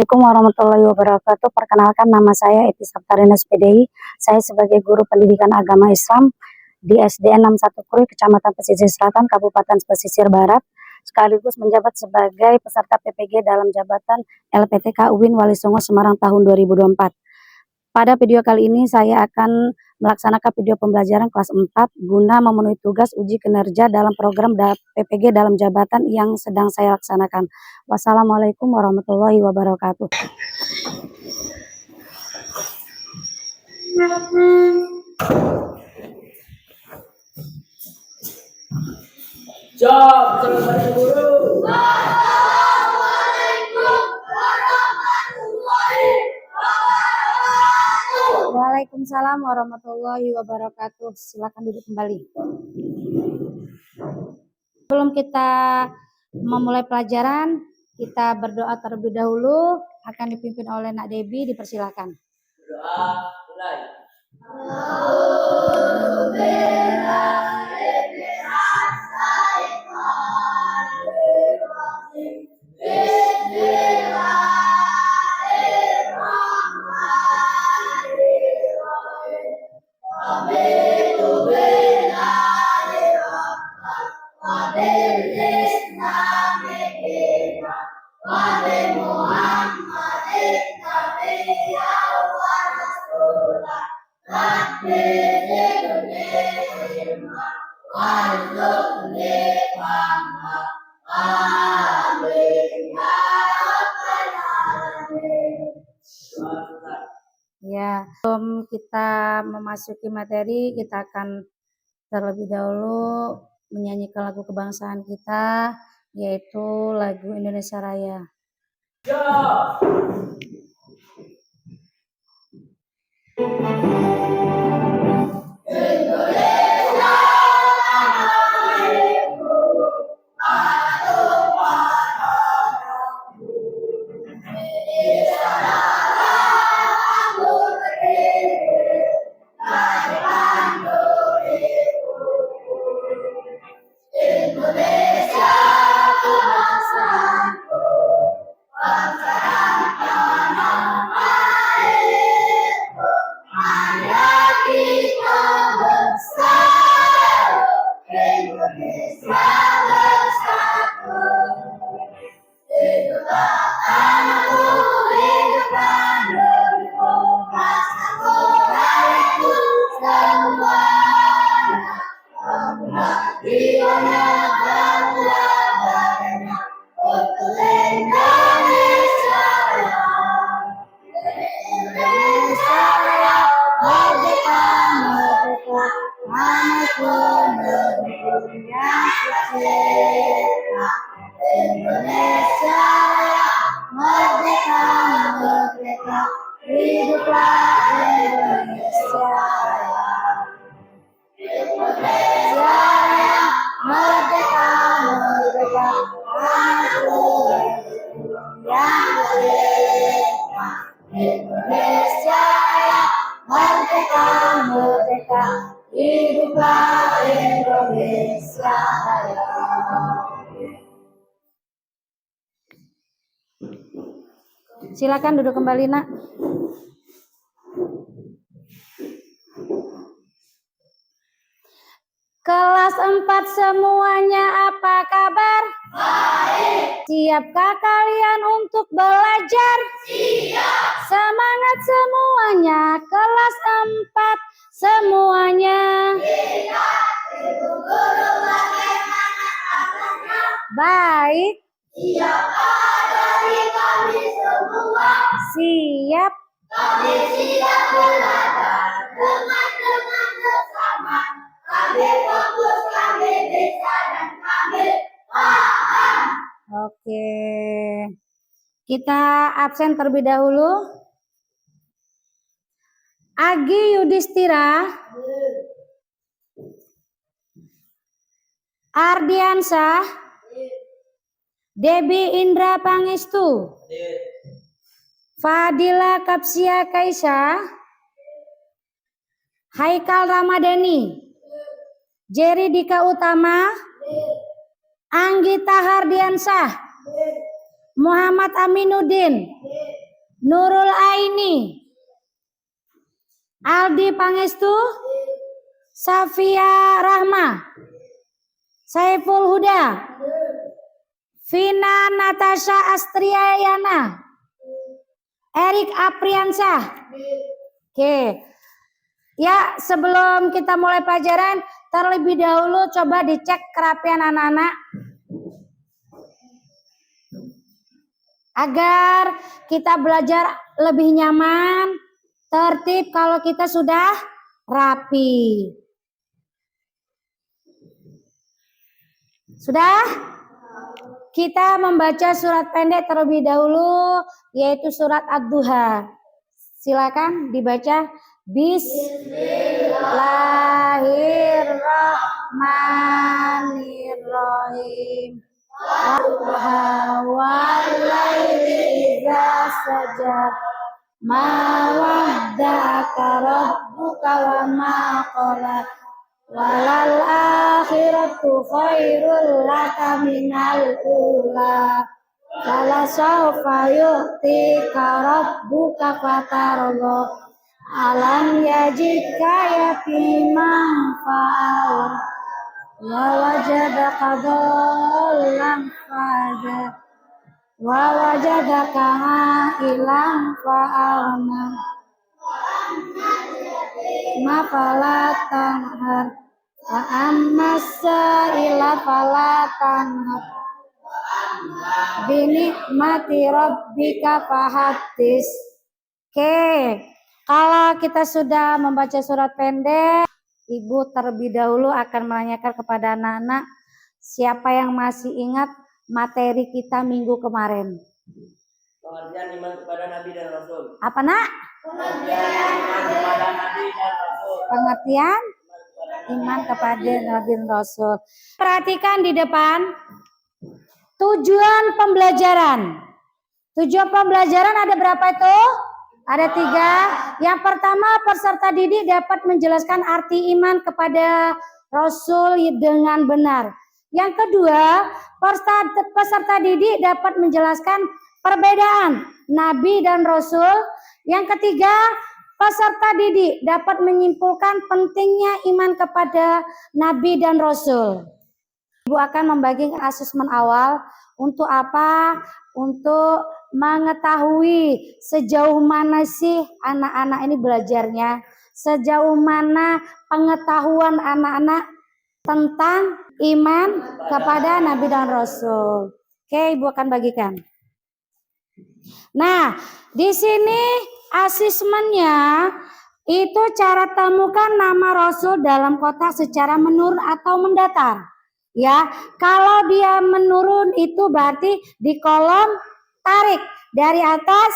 Assalamualaikum warahmatullahi wabarakatuh. Perkenalkan, nama saya Eti Saptarina SPDI. Saya sebagai guru pendidikan agama Islam di SDN 61 Krui, Kecamatan Pesisir Selatan, Kabupaten Pesisir Barat, sekaligus menjabat sebagai peserta PPG dalam jabatan LPTK UIN Wali Songo Semarang tahun 2024. Pada video kali ini saya akan melaksanakan video pembelajaran kelas 4 guna memenuhi tugas uji kinerja dalam program PPG dalam jabatan yang sedang saya laksanakan. Wassalamualaikum warahmatullahi wabarakatuh. Jawab, selamat guru. Waalaikumsalam warahmatullahi wabarakatuh. Silakan duduk kembali. Sebelum kita memulai pelajaran, kita berdoa terlebih dahulu. Akan dipimpin oleh Nak Debi, dipersilakan. Doa mulai. Ya, sebelum kita memasuki materi, kita akan terlebih dahulu menyanyikan lagu kebangsaan kita, yaitu lagu Indonesia Raya. Jawab. Silakan duduk kembali, Nak. Kelas 4 semuanya, apa kabar? Baik. Siapkah kalian untuk belajar? Siap. Semangat semuanya, kelas 4 semuanya. Siap. Ibu guru bagaimana kabarnya? Baik. Siapkah dari kami semua? Siap. Kami siap belajar dengan bersama. Kami fokus, kami bisa, dan kami paham. Oke. Kita absen terlebih dahulu. Agi Yudhistira. Ardiansyah. Debi Indra Pangestu. Fadila Kapsia Kaisa. Haikal Ramadhani. Jerry Dika Utama, Anggita Hardiansyah, Muhammad Aminuddin, Nurul Aini, Aldi Pangestu, Safia Rahma, Saiful Huda, Vina Natasha Astriayana, Erik Apriansyah. Oke. Ya, sebelum kita mulai pelajaran, terlebih dahulu coba dicek kerapian anak-anak agar kita belajar lebih nyaman, tertib kalau kita sudah rapi. Sudah? Kita membaca surat pendek terlebih dahulu, yaitu surat Ad-Duha. Silakan dibaca. Bismillahirrahmanirrahim. Walaili idza saja ma wadda'aka rabbuka wa ma qala walal akhiratu khairul laka minal ula wala sawfa yu'tika rabbuka fatarda alam yajidka yatiman fa'awa wa wajadaka dhallan fahada wa wajadaka ilang fa'aghna ma fala tanhar wa amma sa'ila fala tanhar binikmati rabbika fahaddis. Oke, kalau kita sudah membaca surat pendek, Ibu terlebih dahulu akan menanyakan kepada anak-anak siapa yang masih ingat materi kita minggu kemarin. Pengertian iman kepada Nabi dan Rasul. Apa nak? Pengertian iman kepada Nabi dan Rasul. Pengertian iman kepada Nabi dan Rasul. Perhatikan di depan tujuan pembelajaran. Tujuan pembelajaran ada berapa itu? Ada 3. Yang pertama, peserta didik dapat menjelaskan arti iman kepada Rasul dengan benar. Yang kedua, peserta didik dapat menjelaskan perbedaan Nabi dan Rasul. Yang ketiga, peserta didik dapat menyimpulkan pentingnya iman kepada Nabi dan Rasul. Ibu akan membagi asesmen awal untuk apa? Untuk mengetahui sejauh mana sih anak-anak ini belajarnya, sejauh mana pengetahuan anak-anak tentang iman kepada Nabi dan Rasul. Oke, Ibu akan bagikan. Nah, di sini asesmennya itu cara temukan nama Rasul dalam kotak secara menurun atau mendatar. Ya, kalau dia menurun itu berarti di kolom tarik dari atas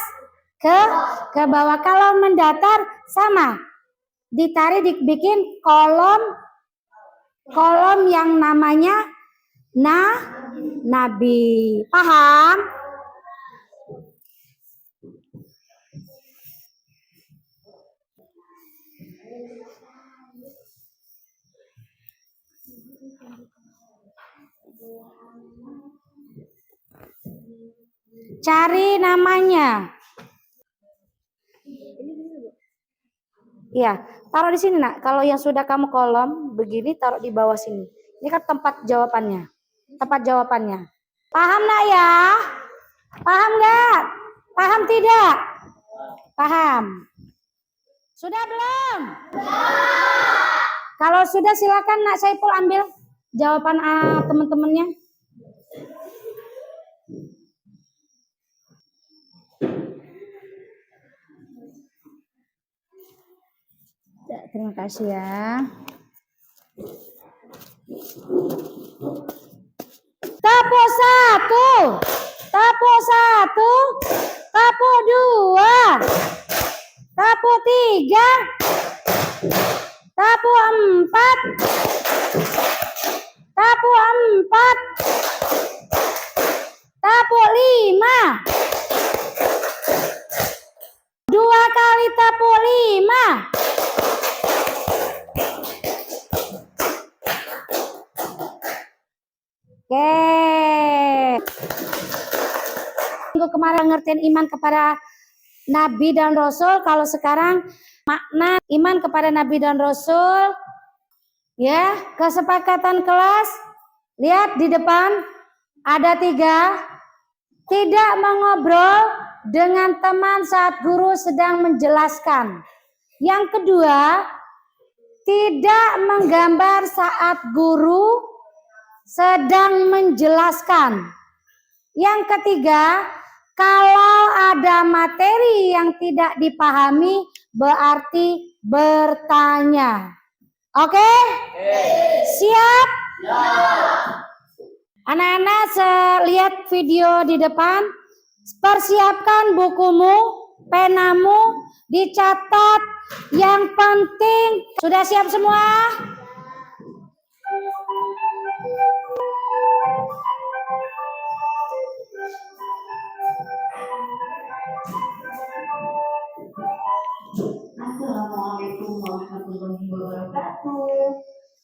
ke bawah. Kalau mendatar sama, ditarik dibikin kolom yang namanya Nabi. Paham? Cari namanya. Iya, taruh di sini nak. Kalau yang sudah kamu kolom begini, taruh di bawah sini. Ini kan tempat jawabannya. Tempat jawabannya. Paham nak ya? Paham nggak? Paham tidak? Paham. Sudah belum? Kalau sudah silakan nak Saiful ambil jawaban teman-temannya. Terima kasih ya. Tapo 1, tapo 1, tapo 2, tapo 3, tapo 4, tapo 4, tapo 5, 2 kali tapo 5. Oke. Minggu kemarin ngertiin iman kepada Nabi dan Rasul. Kalau sekarang makna iman kepada Nabi dan Rasul. Ya, kesepakatan kelas. Lihat di depan ada 3. Tidak mengobrol dengan teman saat guru sedang menjelaskan. Yang kedua, tidak menggambar saat guru sedang menjelaskan. Yang ketiga, kalau ada materi yang tidak dipahami berarti bertanya. Oke? Siap? Anak-anak lihat video di depan. Persiapkan bukumu, penamu, dicatat. Yang penting, sudah siap semua? Assalamualaikum warahmatullahi wabarakatuh.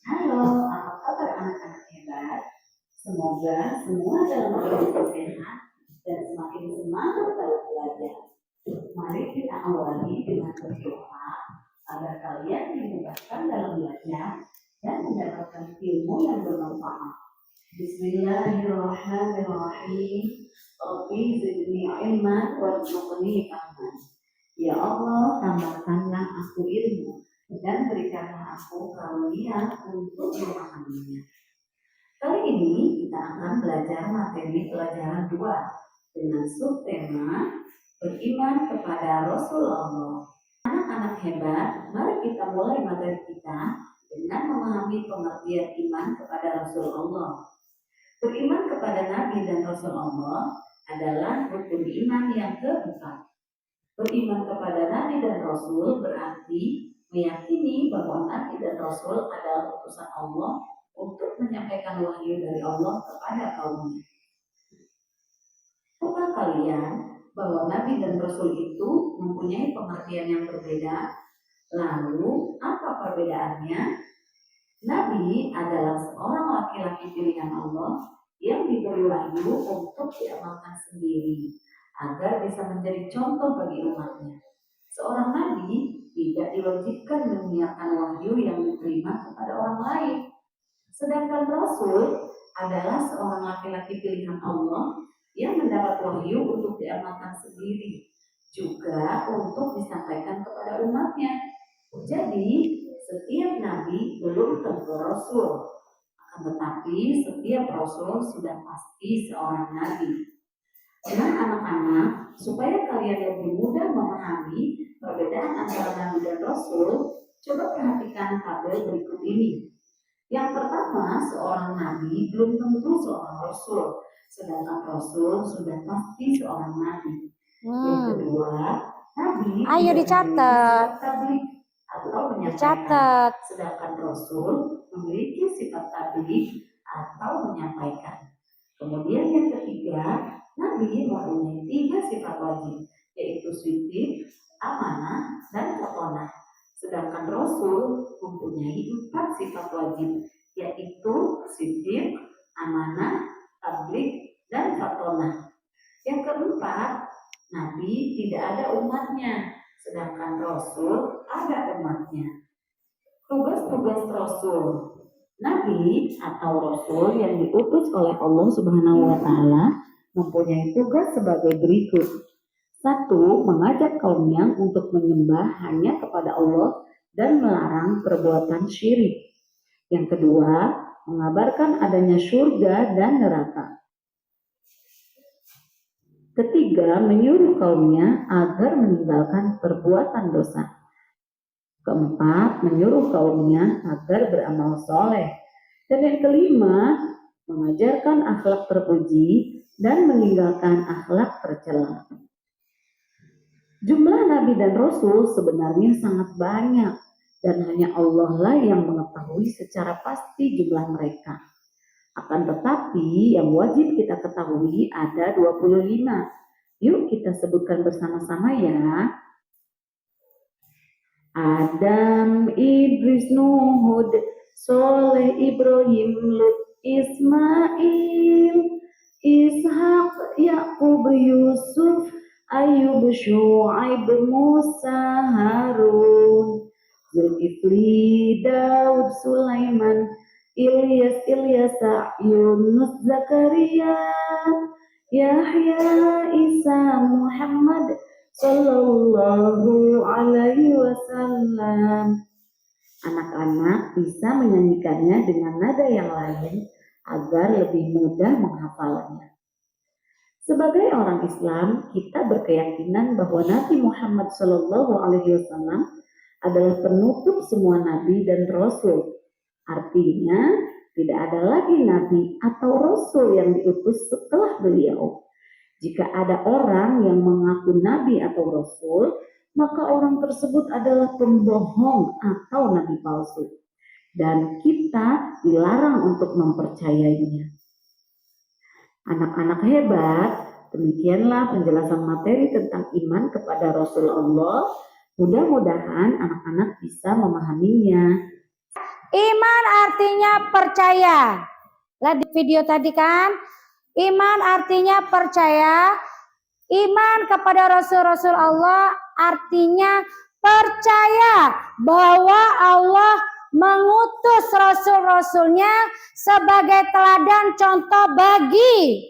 Halo, apa kabar anak-anak hebat? Semoga semua dalam kondisi sehat dan semakin semangat dalam belajar. Mari kita awali dengan berdoa agar kalian dimudahkan dalam belajar dan mendapatkan ilmu yang bermanfaat. Bismillahirrahmanirrahim. Rabbi zidni ilman warzuqni fahman. Ya Allah, tambahkanlah aku ilmu dan berikanlah aku karunia untuk memahaminya. Kali ini kita akan belajar materi pelajaran 2 dengan subtema beriman kepada Rasulullah. Anak-anak hebat, mari kita mulai materi kita dengan memahami pengertian iman kepada Rasulullah. Beriman kepada Nabi dan Rasulullah adalah rukun iman yang keempat. Beriman kepada Nabi dan Rasul berarti meyakini bahwa Nabi dan Rasul adalah utusan Allah untuk menyampaikan wahyu dari Allah kepada kaumnya. Tahukah kalian bahwa Nabi dan Rasul itu mempunyai pengertian yang berbeda? Lalu, apa perbedaannya? Nabi adalah seorang laki-laki pilihan Allah yang diberi wahyu untuk diamalkan sendiri, agar bisa menjadi contoh bagi umatnya. Seorang nabi tidak diwajibkan menyiarkan wahyu yang diterima kepada orang lain. Sedangkan Rasul adalah seorang laki-laki pilihan Allah yang mendapat wahyu untuk diamalkan sendiri, juga untuk disampaikan kepada umatnya. Jadi, setiap nabi belum tentu Rasul, akan tetapi setiap Rasul sudah pasti seorang nabi. Nah anak-anak, supaya kalian lebih mudah memahami perbedaan antara Nabi dan Rasul, coba perhatikan tabel berikut ini. Yang pertama, seorang Nabi belum tentu seorang Rasul, sedangkan Rasul sudah pasti seorang Nabi. Yang kedua, Nabi Ayo dicatat. tabligh atau menyampaikan, Dicatat. sedangkan Rasul memiliki sifat tabligh atau menyampaikan. Kemudian yang ketiga, Nabi mempunyai 3 sifat wajib, yaitu siddiq, amanah, dan fatonah. Sedangkan Rasul mempunyai 4 sifat wajib, yaitu siddiq, amanah, tabligh, dan fatonah. Yang keempat, Nabi tidak ada umatnya, sedangkan Rasul ada umatnya. Tugas-tugas Rasul. Nabi atau Rasul yang diutus oleh Allah Subhanahu wa Ta'ala mempunyai tugas sebagai berikut. 1. Mengajak kaumnya untuk menyembah hanya kepada Allah dan melarang perbuatan syirik. Yang kedua, mengabarkan adanya surga dan neraka. Ketiga, menyuruh kaumnya agar meninggalkan perbuatan dosa. Keempat, menyuruh kaumnya agar beramal soleh. Dan yang kelima, mengajarkan akhlak terpuji dan meninggalkan akhlak tercela. Jumlah Nabi dan Rasul sebenarnya sangat banyak dan hanya Allah lah yang mengetahui secara pasti jumlah mereka. Akan tetapi yang wajib kita ketahui ada 25. Yuk kita sebutkan bersama-sama ya. Adam, Idris, Nuh, Hud, Soleh, Ibrahim, Lut, Ismail, Ishak, Yakub, Yusuf, Ayub, Syuaib, Musa, Harun, Zulkifli, Daud, Sulaiman, Ilyas, Yunus, Zakaria, Yahya, Isa, Muhammad, Sallallahu Alaihi Wasallam. Anak-anak bisa menyanyikannya dengan nada yang lain agar lebih mudah menghafalnya. Sebagai orang Islam, kita berkeyakinan bahwa Nabi Muhammad SAW adalah penutup semua nabi dan rasul. Artinya, tidak ada lagi nabi atau rasul yang diutus setelah beliau. Jika ada orang yang mengaku nabi atau rasul, maka orang tersebut adalah pembohong atau nabi palsu. Dan kita dilarang untuk mempercayainya. Anak-anak hebat, demikianlah penjelasan materi tentang iman kepada Rasulullah. Mudah-mudahan anak-anak bisa memahaminya. Iman artinya percaya. Lihat di video tadi kan? Iman artinya percaya. Iman kepada Rasul-Rasul Allah artinya percaya bahwa Allah mengutus Rasul-Rasulnya sebagai teladan contoh bagi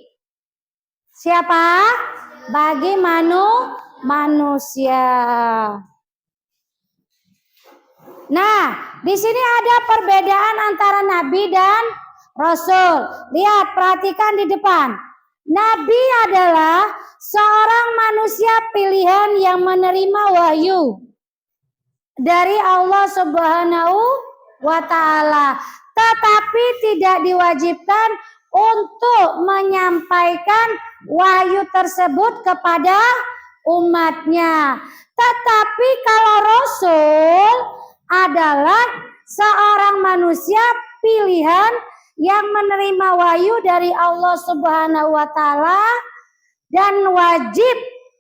siapa? Bagi manusia. Nah, di sini ada perbedaan antara nabi dan rasul. Lihat, perhatikan di depan. Nabi adalah seorang manusia pilihan yang menerima wahyu dari Allah Subhanahu wa Ta'ala, tetapi tidak diwajibkan untuk menyampaikan wahyu tersebut kepada umatnya. Tetapi kalau rasul adalah seorang manusia pilihan yang menerima wahyu dari Allah Subhanahu wa Ta'ala dan wajib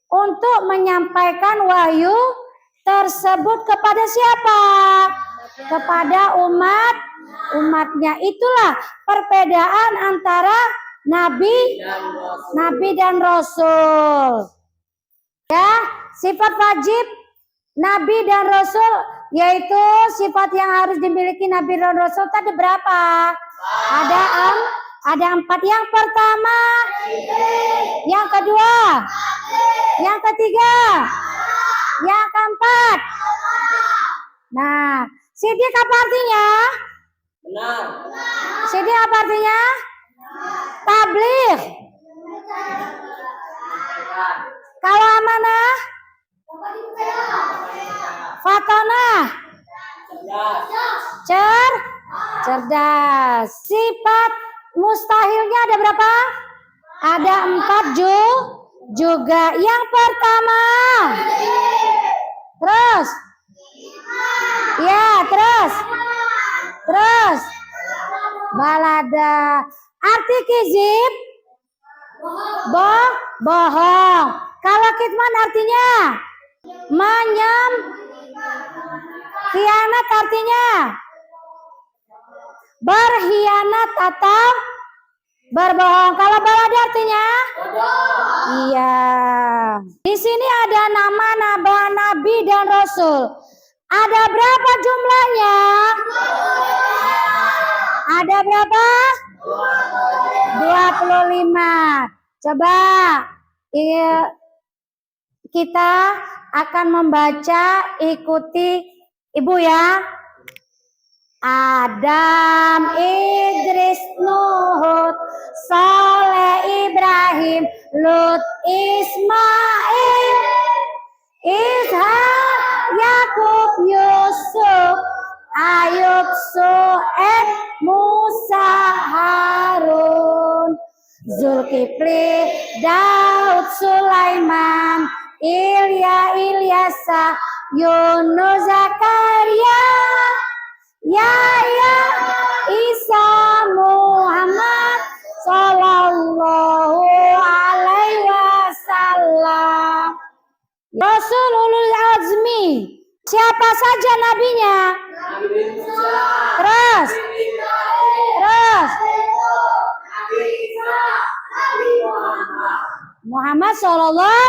untuk menyampaikan wahyu tersebut kepada siapa? Kepada umatnya. Itulah perbedaan antara nabi dan rasul. Ya, sifat wajib nabi dan rasul yaitu sifat yang harus dimiliki nabi dan rasul tadi berapa? Ada 4. Yang pertama, yang kedua, yang ketiga, yang keempat. Nah, sidik apa artinya? Benar. Sidik apa artinya? Tabligh. Kalau amanah? Fatonah. Cerdas. Sifat mustahilnya ada berapa? Ada 4 juga. Yang pertama. Terus. Ya, terus. Balada. Arti kizib? Bohong. Kalau kitman artinya? Khianat artinya? Berkhianat atau berbohong. Kalau balada artinya? Iya. Di sini ada nama nabi dan rasul. Ada berapa jumlahnya? Ada berapa? 25. Coba kita akan membaca, ikuti Ibu ya. Adam, Idris, Nuh, Saleh, Ibrahim, Lut, Ismail, Ishak, Yakub, Yusuf, Ayub, Su'aib, Musa, Harun, Zulkifli, Daud, Sulaiman, Ilyasa, Yunus, Zakaria, Yahya, Isa, Muhammad, Sallallahu Alaihi Wasallam. Rasul ulul azmi. Siapa saja nabinya? Terus. Muhammad Muhammad Shallallahu.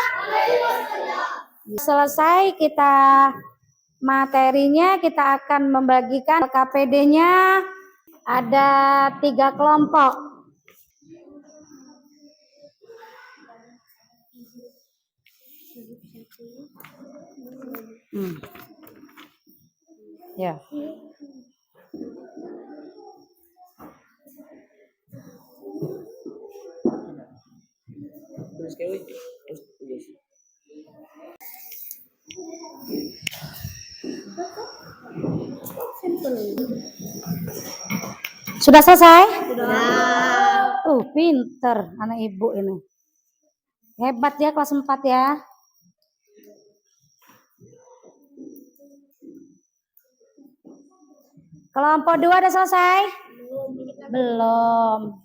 Selesai kita materinya, kita akan membagikan KPD-nya ada 3 kelompok. Ya. Terus kayak terus. Sudah selesai? Sudah. Pinter anak ibu ini. Hebat ya kelas 4 ya. Kelompok 2 udah selesai? Belum.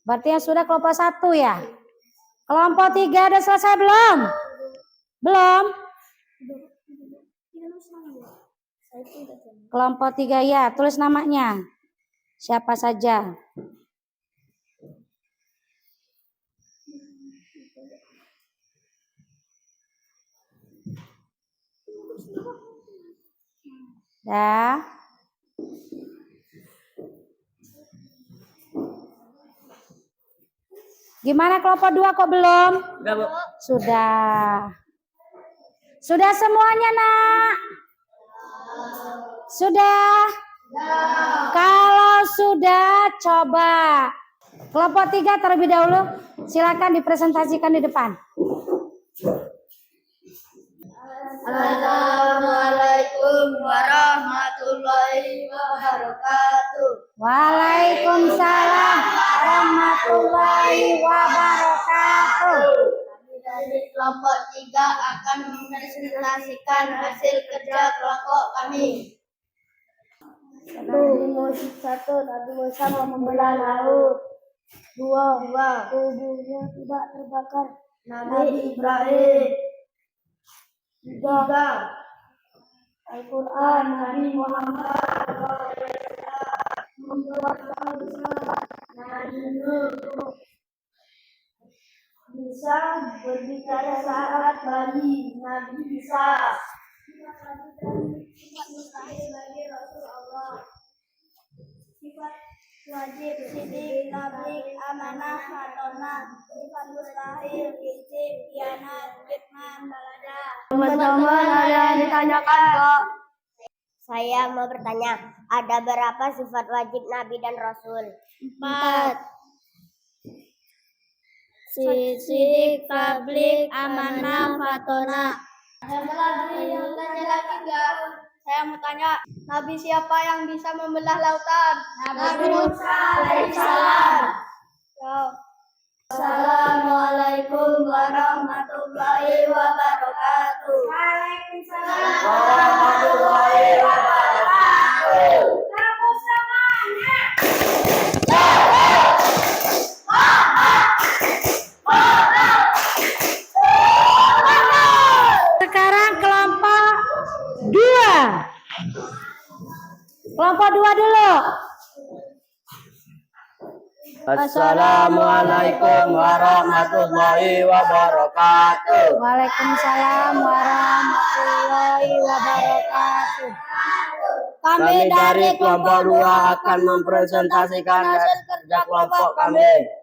Berarti yang sudah kelompok 1 ya? Kelompok 3 udah selesai belum? Belum? Kelompok 3 ya, tulis namanya. Siapa saja? Ya. Gimana kelompok 2 kok belum? Udah, Bu. Sudah. Sudah semuanya, Nak? Sudah? Kalau sudah, coba. Kelompok 3 terlebih dahulu. Silakan dipresentasikan di depan. Assalamualaikum warahmatullahi wabarakatuh. Waalaikumsalam warahmatullahi wabarakatuh. Kami dari kelompok 3 akan mempresentasikan hasil kerja kelompok kami. Nabi Musa mau membelah laut. 2. Tubuhnya tidak terbakar. Nabi Ibrahim. 3. Al-Quran Nabi Muhammad membuat Nabi Nuh bisa berbicara saat bayi Nabi Isa mustahil bagi Rasulullah. Sifat wajib sidik tablik amanah matonah. Sifat mustahil izin kianat kitman balada. Teman-teman ada yang ditanyakan kok. Saya mau bertanya, ada berapa sifat wajib Nabi dan Rasul? 4. Sidik, tablik, amanah, fatona. Yang tanya lagi enggak? Saya mau tanya, Nabi siapa yang bisa membelah lautan? Nabi Musa alaihissalam. Assalamualaikum warahmatullahi wabarakatuh. Waalaikumsalam warahmatullahi wabarakatuh. Kamu semangat. Sekarang kelompok 2. Kelompok 2 dulu. Assalamualaikum warahmatullahi wabarakatuh. Waalaikumsalam warahmatullahi wabarakatuh. Kami dari kelompok 2 akan mempresentasikan hasil kerja kelompok kami.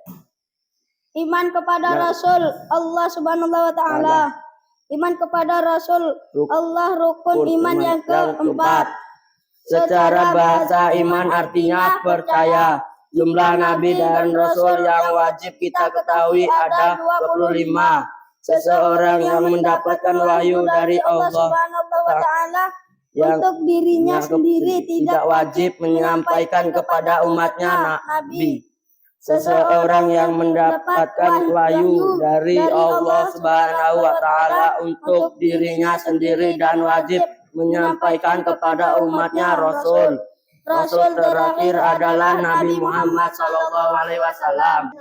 Iman kepada Rasul Allah Subhanahu wa taala. Iman kepada Rasul Allah rukun iman yang keempat. Secara bahasa iman artinya percaya. Jumlah nabi dan rasul yang wajib kita ketahui ada 25. Seseorang yang mendapatkan wahyu dari Allah Subhanahu wa taala yang untuk dirinya sendiri tidak wajib menyampaikan kepada umatnya nabi. Seseorang yang mendapatkan wahyu dari Allah Subhanahu wa taala untuk dirinya sendiri dan wajib menyampaikan kepada umatnya rasul. Rasul terakhir adalah Nabi Muhammad Sallallahu Alaihi Wasallam.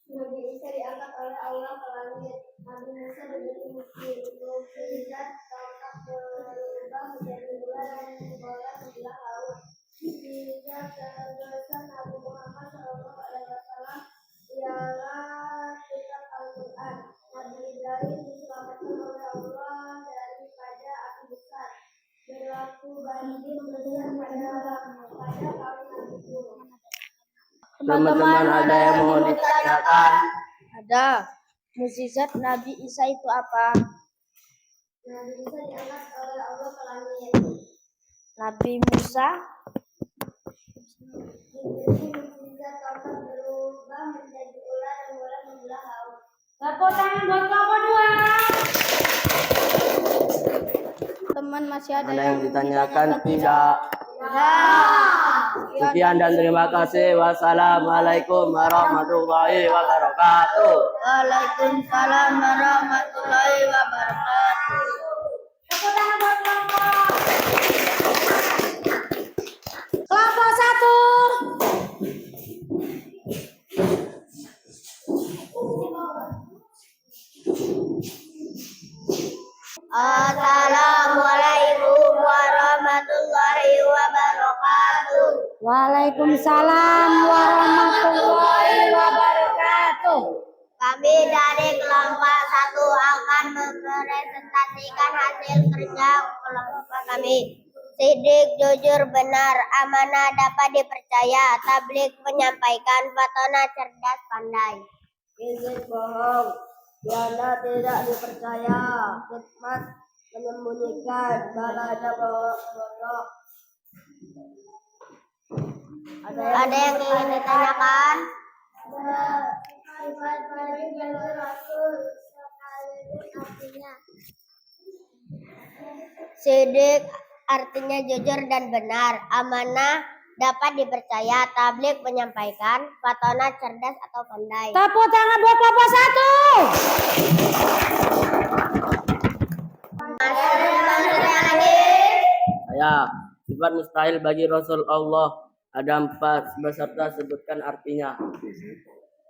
Nabi Isa diangkat oleh Allah ke langit. Nabi Musa menjadi mukjizat Taurat berubah menjadi bulan dan bola sebelah laut. Mukjizat terbesar Nabi Muhammad Sallallahu Alaihi Wasallam ialah Teman-teman ada yang mau ditanyakan? Ada. Mukjizat Nabi Isa itu apa? Nabi Isa diangkat oleh Allah ke langit. Nabi Musa mukjizat taubat berubah menjadi ular dan ular membelah laut. Tepuk tangan buat kelompok 2. Teman masih ada Ada yang ditanyakan? Tidak. Nah. Sekian dan terima kasih. Wassalamualaikum warahmatullahi wabarakatuh. Waalaikumsalam warahmatullahi wabarakatuh. Tepuk tangan buat kelompok. Kelompok 1. Assalamualaikum warahmatullahi wabarakatuh. Waalaikumsalam warahmatullahi wabarakatuh. Kami dari kelompok 1 akan mempresentasikan hasil kerja kelompok kami. Sidik, jujur, benar, amanah, dapat dipercaya, tabligh, menyampaikan, fatona, cerdas, pandai. Izin, bohong, khianat, tidak dipercaya, khidmat, menyembunyikan, balada, bodoh. Ada yang ingin ditanyakan? Sifat baik jalur Rasul sekaligus artinya. Sidik artinya jujur dan benar, amanah, dapat dipercaya, tabligh, menyampaikan, fatona, cerdas atau pandai. Tepuk tangan buat kelompok 1. Saya, sifat mustahil bagi Rasul Allah ada 4 beserta sebutkan artinya.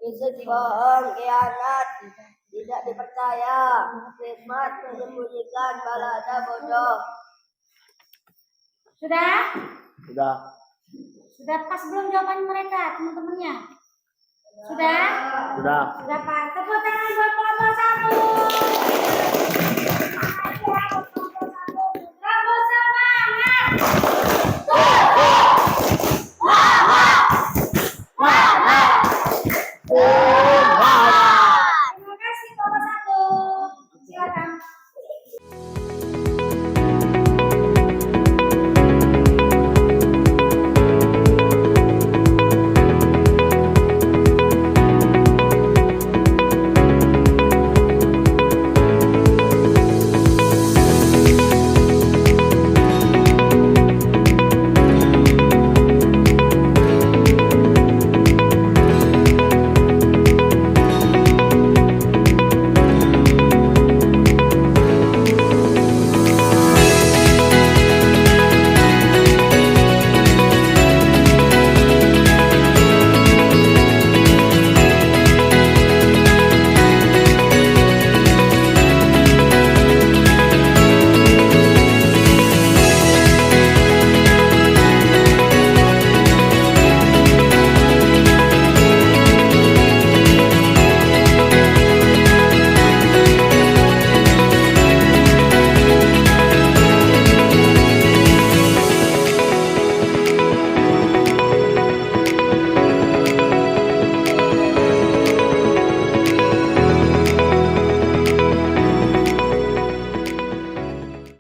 Izin, bohong, khianat, tidak dipercaya, khidmat, menyembunyikan, balada, bodoh. Sudah? Sudah. Sudah pas belum jawaban mereka, teman-temannya? Sudah? Sudah. Sudah pas. Tepuk tangan buat kelompok 1. Kelompok semangat. Terima kasih kelompok 1. Silakan.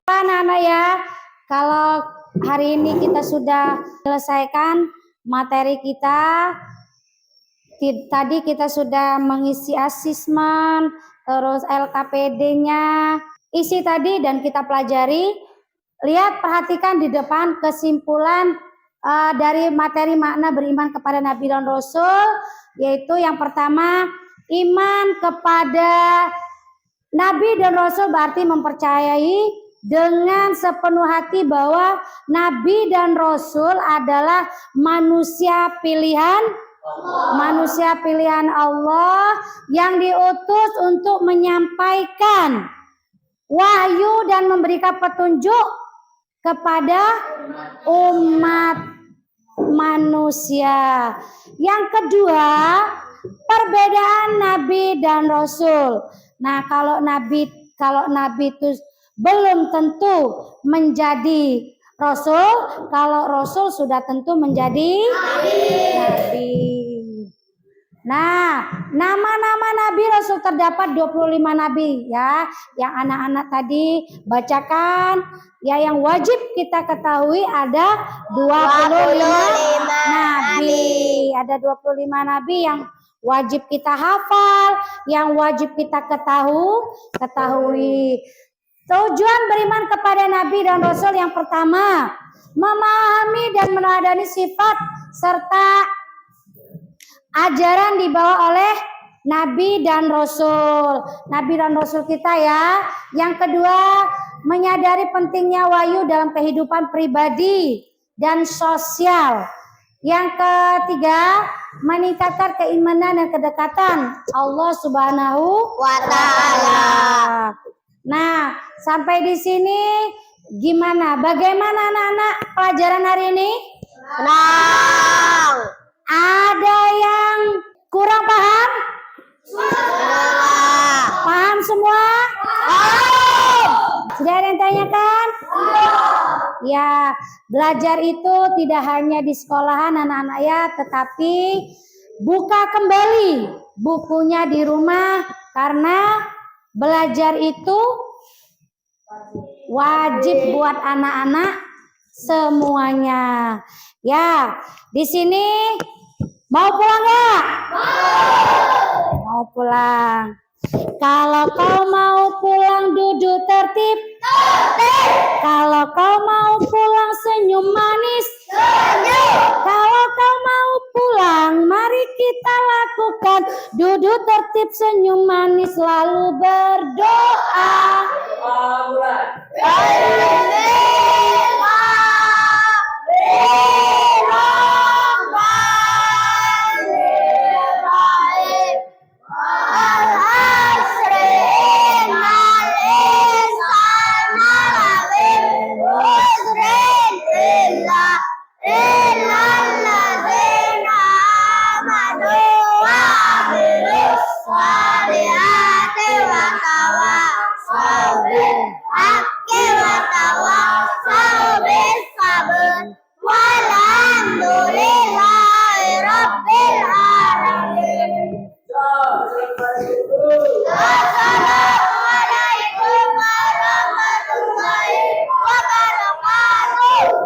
Anak-anak ya, kalau hari ini kita sudah selesaikan materi kita. Tadi kita sudah mengisi asesmen, terus LKPD-nya, isi tadi dan kita pelajari. Lihat, perhatikan di depan kesimpulan dari materi makna beriman kepada Nabi dan Rasul, yaitu yang pertama, iman kepada Nabi dan Rasul berarti mempercayai dengan sepenuh hati bahwa Nabi dan Rasul adalah manusia pilihan Allah yang diutus untuk menyampaikan wahyu dan memberikan petunjuk kepada umat manusia. Yang kedua, perbedaan Nabi dan Rasul. Nah, kalau Nabi itu belum tentu menjadi Rasul? Kalau Rasul sudah tentu menjadi Nabi. Nah, nama-nama Nabi Rasul terdapat 25 Nabi ya. Yang anak-anak tadi bacakan. Ya, yang wajib kita ketahui ada 25 Nabi. Ada 25 Nabi yang wajib kita hafal, yang wajib kita ketahui. Tujuan beriman kepada Nabi dan Rasul yang pertama, memahami dan meneladani sifat serta ajaran dibawa oleh Nabi dan Rasul. Nabi dan Rasul kita ya. Yang kedua, menyadari pentingnya wahyu dalam kehidupan pribadi dan sosial. Yang ketiga, meningkatkan keimanan dan kedekatan Allah Subhanahu wa Ta'ala. Nah, sampai di sini gimana? Bagaimana anak-anak pelajaran hari ini? Senang. Ada yang kurang paham? Paham semua? Sudah ada yang tanyakan? Ya, belajar itu tidak hanya di sekolahan anak-anak ya, tetapi buka kembali bukunya di rumah karena belajar itu wajib buat anak-anak semuanya. Ya, di sini mau pulang nggak? Mau pulang. Kalau kau mau pulang duduk tertib. Kalau kau mau pulang senyum manis. Kalau kau mau pulang mari kita lakukan duduk tertib senyum manis lalu berdoa.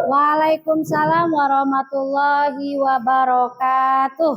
Waalaikumsalam warahmatullahi wabarakatuh.